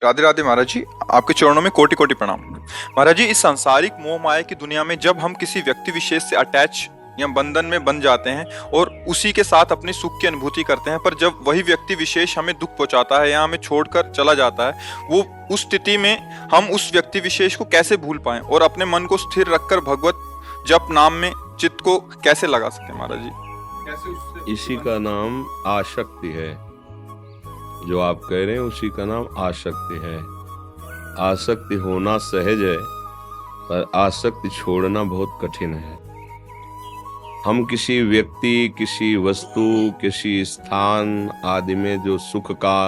राधे राधे महाराज जी। आपके चरणों में कोटि कोटि प्रणाम। महाराज जी, इस सांसारिक मोह माया की दुनिया में जब हम किसी व्यक्ति विशेष से अटैच या बंधन में बन जाते हैं और उसी के साथ अपनी सुख की अनुभूति करते हैं, पर जब वही व्यक्ति विशेष हमें दुख पहुंचाता है या हमें छोड़कर चला जाता है, वो उस स्थिति में हम उस व्यक्ति विशेष को कैसे भूल पाएं और अपने मन को स्थिर रखकर भगवत जप नाम में चित्त को कैसे लगा सके महाराज जी? इसी का नाम आसक्ति है। जो आप कह रहे हैं उसी का नाम आसक्ति है। आसक्ति होना सहज है, पर आसक्ति छोड़ना बहुत कठिन है। हम किसी व्यक्ति, किसी वस्तु, किसी स्थान आदि में जो सुख का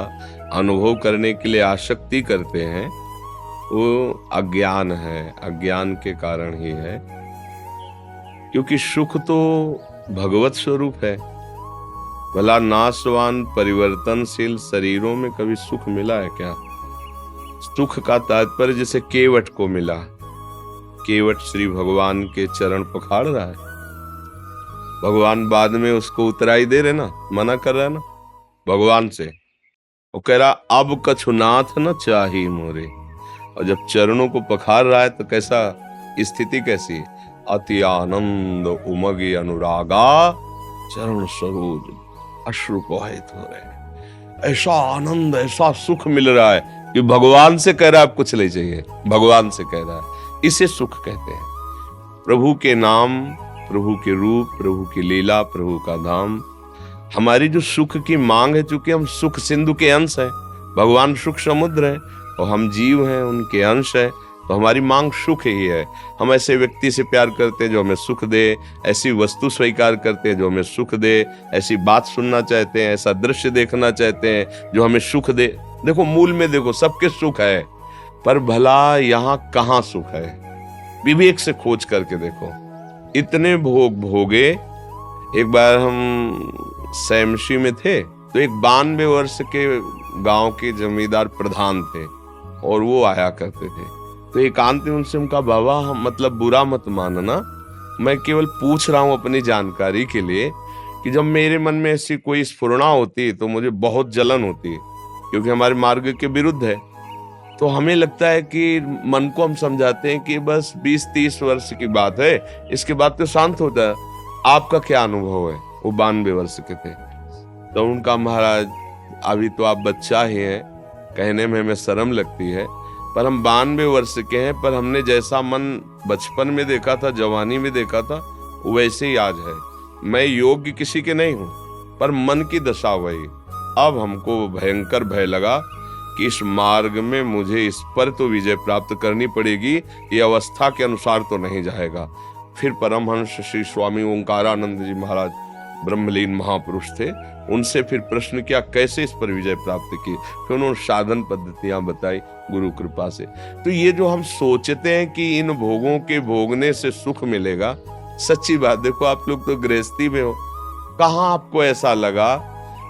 अनुभव करने के लिए आसक्ति करते हैं, वो अज्ञान है। अज्ञान के कारण ही है, क्योंकि सुख तो भगवत स्वरूप है। भला नाशवान परिवर्तनशील शरीरों में कभी सुख मिला है क्या? सुख का तात्पर्य जैसे केवट को मिला। केवट श्री भगवान के चरण पखाड़ रहा है, भगवान बाद में उसको उतराई दे रहे ना, मना कर रहा है ना भगवान से। वो कह रहा अब कछु नाथ न चाही मोरे। और जब चरणों को पखाड़ रहा है तो कैसा स्थिति कैसी? अति आनंद उमगी अनुरागा चरण सरोज अश्रु प्रवाहित हो रहे। ऐसा आनंद, ऐसा सुख मिल रहा है कि भगवान से कह रहा है अब कुछ नहीं चाहिए, भगवान से कह रहा है। इसे सुख कहते हैं। प्रभु के नाम, प्रभु के रूप, प्रभु की लीला, प्रभु का धाम। हमारी जो सुख की मांग है, चूंकि हम सुख सिंधु के अंश हैं, भगवान सुख समुद्र है और हम जीव हैं, उनके अंश है, तो हमारी मांग सुख ही है। हम ऐसे व्यक्ति से प्यार करते हैं जो हमें सुख दे, ऐसी वस्तु स्वीकार करते हैं जो हमें सुख दे, ऐसी बात सुनना चाहते हैं, ऐसा दृश्य देखना चाहते हैं जो हमें सुख दे। देखो मूल में देखो सबके सुख है, पर भला यहाँ कहाँ सुख है? विवेक से खोज करके देखो। इतने भोग भोगे। एक बार हम सैमशी में थे तो एक 92 वर्ष के गांव के जमींदार प्रधान थे और वो आया करते थे। तो एकांत में उनसे उनका बाबा, मतलब बुरा मत मानना, मैं केवल पूछ रहा हूँ अपनी जानकारी के लिए कि जब मेरे मन में ऐसी कोई स्फुरणा होती तो मुझे बहुत जलन होती, क्योंकि हमारे मार्ग के विरुद्ध है। तो हमें लगता है कि मन को हम समझाते हैं कि बस 20-30 वर्ष की बात है, इसके बाद तो शांत होता है। आपका क्या अनुभव है? वो 92 वर्ष के थे। तो उनका महाराज अभी तो आप बच्चा ही हैं, कहने में हमें शर्म लगती है, पर हम 92 वर्ष के हैं, पर हमने जैसा मन बचपन में देखा था, जवानी में देखा था, वैसे ही आज है। मैं योग्य किसी के नहीं हूं, पर मन की दशा वही। अब हमको भयंकर भय लगा कि इस मार्ग में मुझे इस पर तो विजय प्राप्त करनी पड़ेगी, ये अवस्था के अनुसार तो नहीं जाएगा। फिर परमहंस श्री स्वामी ओंकारानंद जी महाराज ब्रह्मलीन महापुरुष थे, उनसे फिर प्रश्न किया कैसे इस पर विजय प्राप्त की। फिर उन्होंने साधन पद्धतियां बताई गुरु कृपा से। तो ये जो हम सोचते हैं कि इन भोगों के भोगने से सुख मिलेगा, सच्ची बात देखो, आप लोग तो गृहस्थी में हो, कहाँ आपको ऐसा लगा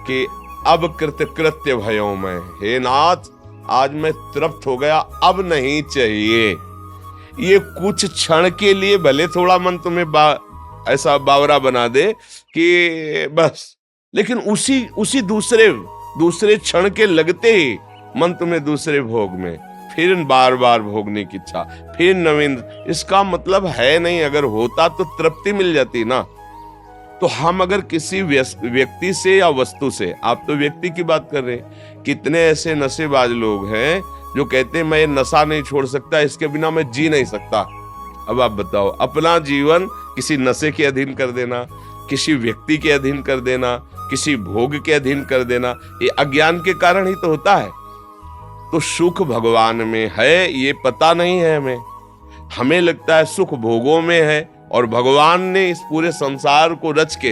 कि अब कृत्य भयो मैं, हे नाथ आज मैं तृप्त हो गया, अब नहीं चाहिए। ये कुछ क्षण के लिए भले थोड़ा मन तुम्हें ऐसा बावरा बना दे कि बस, लेकिन उसी दूसरे क्षण के लगते ही मन तुम्हें दूसरे भोग में, फिर बार बार भोगने की इच्छा, फिर नवीन। इसका मतलब है नहीं, अगर होता तो तृप्ति मिल जाती ना। तो हम अगर किसी व्यक्ति से या वस्तु से, आप तो व्यक्ति की बात कर रहे हैं, कितने ऐसे नशेबाज लोग हैं जो कहते हैं मैं ये नशा नहीं छोड़ सकता, इसके बिना मैं जी नहीं सकता। अब आप बताओ, अपना जीवन किसी नशे के अधीन कर देना, किसी व्यक्ति के अधीन कर देना, किसी भोग के अधीन कर देना, ये अज्ञान के कारण ही तो होता है। तो सुख भगवान में है, ये पता नहीं है हमें। हमें लगता है सुख भोगों में है, और भगवान ने इस पूरे संसार को रच के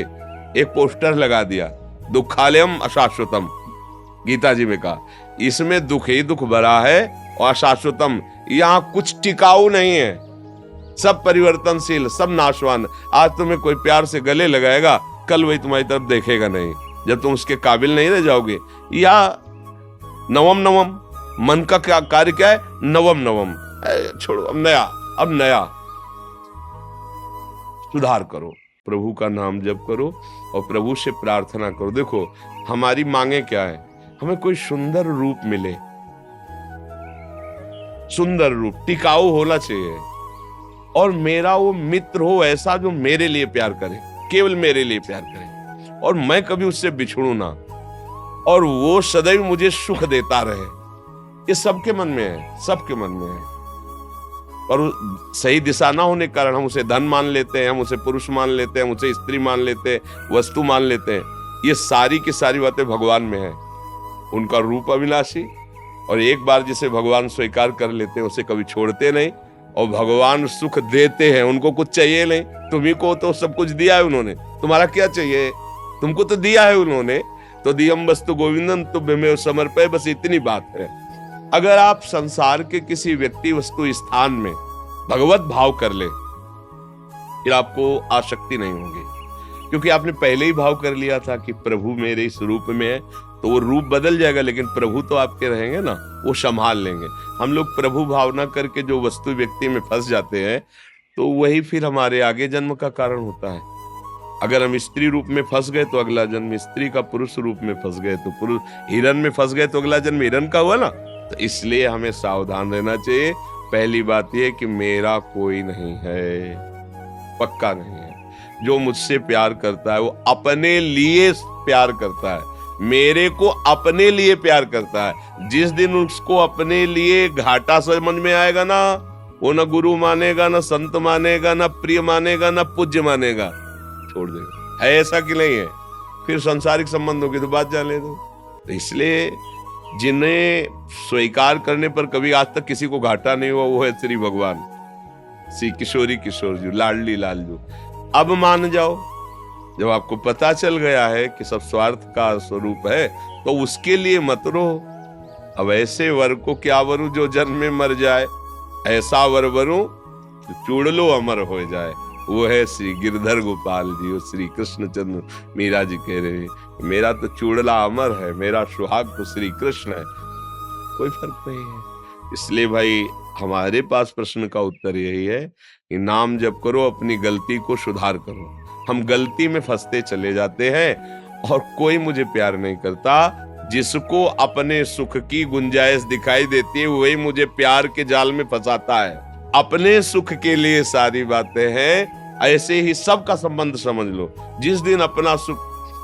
एक पोस्टर लगा दिया, दुखालयम अशाश्वतम। गीता जी में कहा इसमें दुख ही दुख भरा है और अशाश्वतम, यहाँ कुछ टिकाऊ नहीं है, सब परिवर्तनशील, सब नाशवान। आज तुम्हें कोई प्यार से गले लगाएगा, कल वही तुम्हारी तरफ देखेगा नहीं, जब तुम उसके काबिल नहीं रह जाओगे। या नवम मन का क्या कार्य क्या है? नवम छोड़ो, अब नया सुधार करो, प्रभु का नाम जप करो और प्रभु से प्रार्थना करो। देखो हमारी मांगे क्या है? हमें कोई सुंदर रूप मिले, सुंदर रूप, टिकाऊ होना चाहिए, और मेरा वो मित्र हो ऐसा जो मेरे लिए प्यार करे, केवल मेरे लिए प्यार करे, और मैं कभी उससे बिछड़ू ना, और वो सदैव मुझे सुख देता रहे। ये सबके मन में है, सबके मन में है। और सही दिशा ना होने के कारण हम उसे धन मान लेते हैं, हम उसे पुरुष मान लेते हैं, हम उसे स्त्री मान लेते हैं, वस्तु मान लेते हैं। ये सारी की सारी बातें भगवान में है। उनका रूप अविनाशी, और एक बार जिसे भगवान स्वीकार कर लेते हैं उसे कभी छोड़ते नहीं, और भगवान सुख देते हैं, उनको कुछ चाहिए नहीं। तुम्ही को तो सब कुछ दिया है उन्होंने, तुम्हारा क्या चाहिए? तुमको तो दिया है उन्होंने, तो दियम वस्तु गोविंदन तुभ्यमेव समर्पय, बस इतनी बात है। अगर आप संसार के किसी व्यक्ति वस्तु स्थान में भगवत भाव कर ले, फिर आपको आसक्ति नहीं होगी, क्योंकि आपने पहले ही भाव कर लिया था कि प्रभु मेरे इस रूप में है, तो वो रूप बदल जाएगा, लेकिन प्रभु तो आपके रहेंगे ना, वो संभाल लेंगे। हम लोग प्रभु भावना करके जो वस्तु व्यक्ति में फंस जाते हैं, तो वही फिर हमारे आगे जन्म का कारण होता है। अगर हम स्त्री रूप में फंस गए तो अगला जन्म स्त्री का, पुरुष रूप में फंस गए तो पुरुष, हिरन में फंस गए तो अगला जन्म हिरन का हुआ ना। तो इसलिए हमें सावधान रहना चाहिए। पहली बात यह कि मेरा कोई नहीं है, पक्का नहीं है। जो मुझसे प्यार करता है वो अपने लिए प्यार करता है, मेरे को अपने लिए प्यार करता है। जिस दिन उसको अपने लिए घाटा समझ में आएगा ना, वो ना गुरु मानेगा, ना संत मानेगा, ना प्रिय मानेगा, ना पूज्य मानेगा, छोड़ देगा। है ऐसा कि नहीं है? फिर सांसारिक संबंधों की तो बात जाने दो। तो इसलिए जिन्हें स्वीकार करने पर कभी आज तक किसी को घाटा नहीं हुआ, वो है श्री भगवान, श्री किशोरी किशोर जी, लाडली लालजू। अब मान जाओ, जब आपको पता चल गया है कि सब स्वार्थ का स्वरूप है, तो उसके लिए मत रो। अब ऐसे वर को क्या वरू जो जन्म में मर जाए, ऐसा वर वरू चूड़ लो अमर हो जाए। वो है श्री गिरधर गोपाल जी और श्री कृष्णचंद्र मीरा जी कह रहे हैं, मेरा तो चूड़ला अमर है, मेरा सुहाग तो श्री कृष्ण है। कोई फर्क नहीं है। इसलिए भाई हमारे पास प्रश्न का उत्तर यही है कि नाम जप करो, अपनी गलती को सुधार करो। हम गलती में फंसते चले जाते हैं, और कोई मुझे प्यार नहीं करता। जिसको अपने सुख की गुंजाइश दिखाई देती है वही मुझे प्यार के जाल में फंसाता है। अपने सुख के लिए सारी बातें हैं, ऐसे ही सबका संबंध समझ लो। जिस दिन अपना सुख,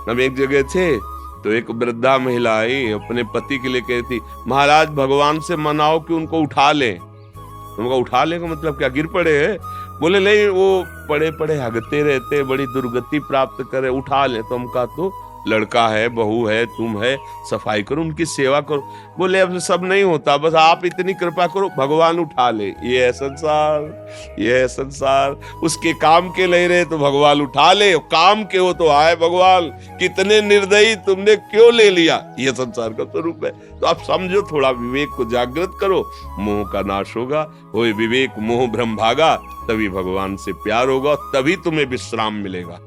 हम एक जगह थे तो एक वृद्धा महिला आई, अपने पति के लिए कहती, महाराज भगवान से मनाओ कि उनको उठा लें। उनका उठा लें का मतलब क्या, गिर पड़े हैं? बोले नहीं, वो पड़े पड़े हगते रहते, बड़ी दुर्गति प्राप्त करे, उठा ले। तो हम कहा तो लड़का है, बहू है, तुम है, सफाई करो, उनकी सेवा करो। बोले अब सब नहीं होता, बस आप इतनी कृपा करो, भगवान उठा ले। ये है संसार, ये है संसार। उसके काम के नहीं रहे तो भगवान उठा ले, काम के हो तो आए भगवान, कितने निर्दयी, तुमने क्यों ले लिया। ये संसार का स्वरूप है। तो आप समझो, थोड़ा विवेक को जागृत करो, मोह का नाश होगा। होए विवेक मोह भ्रम भागा, तभी भगवान से प्यार होगा, तभी तुम्हें विश्राम मिलेगा।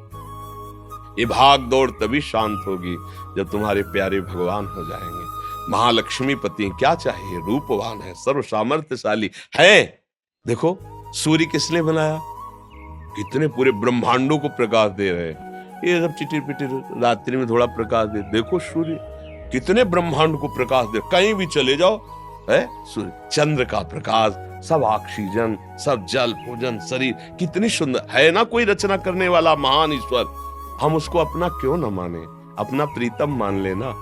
ये भाग दौड़ तभी शांत होगी जब तुम्हारे प्यारे भगवान हो जाएंगे। महालक्ष्मी पति क्या चाहिए, रूपवान है, सर्व सामर्थ्यशाली है। देखो सूर्य किसने बनाया, कितने पूरे ब्रह्मांडों को प्रकाश दे रहे हैं। ये सब चिटिर पिटिर रात्रि में थोड़ा प्रकाश दे, देखो सूर्य कितने ब्रह्मांड को प्रकाश दे। कहीं भी चले जाओ है सूर्य, चंद्र का प्रकाश, सब ऑक्सीजन, सब जल भोजन, शरीर कितनी सुंदर है ना। कोई रचना करने वाला महान ईश्वर, हम उसको अपना क्यों न माने, अपना प्रीतम मान लेना।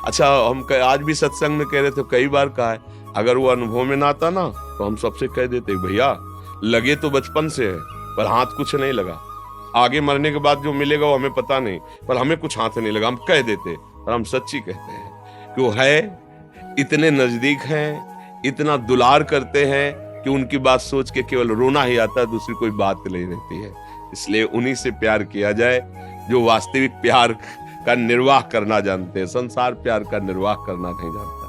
अच्छा, हम आज भी सत्संग में कह रहे थे, कई बार कहा है, अगर वो अनुभव में ना आता ना तो हम सबसे कह देते, भैया लगे तो बचपन से है पर हाथ कुछ नहीं लगा, आगे मरने के बाद जो मिलेगा वो हमें पता नहीं, पर हमें कुछ हाथ नहीं लगा। हम कह देते, पर हम सच्ची कहते हैं कि वो है, इतने नजदीक हैं, इतना दुलार करते हैं कि उनकी बात सोच के केवल रोना ही आता है, दूसरी कोई बात नहीं रहती है। इसलिए उन्हीं से प्यार किया जाए जो वास्तविक प्यार का निर्वाह करना जानते हैं, संसार प्यार का निर्वाह करना नहीं जानते।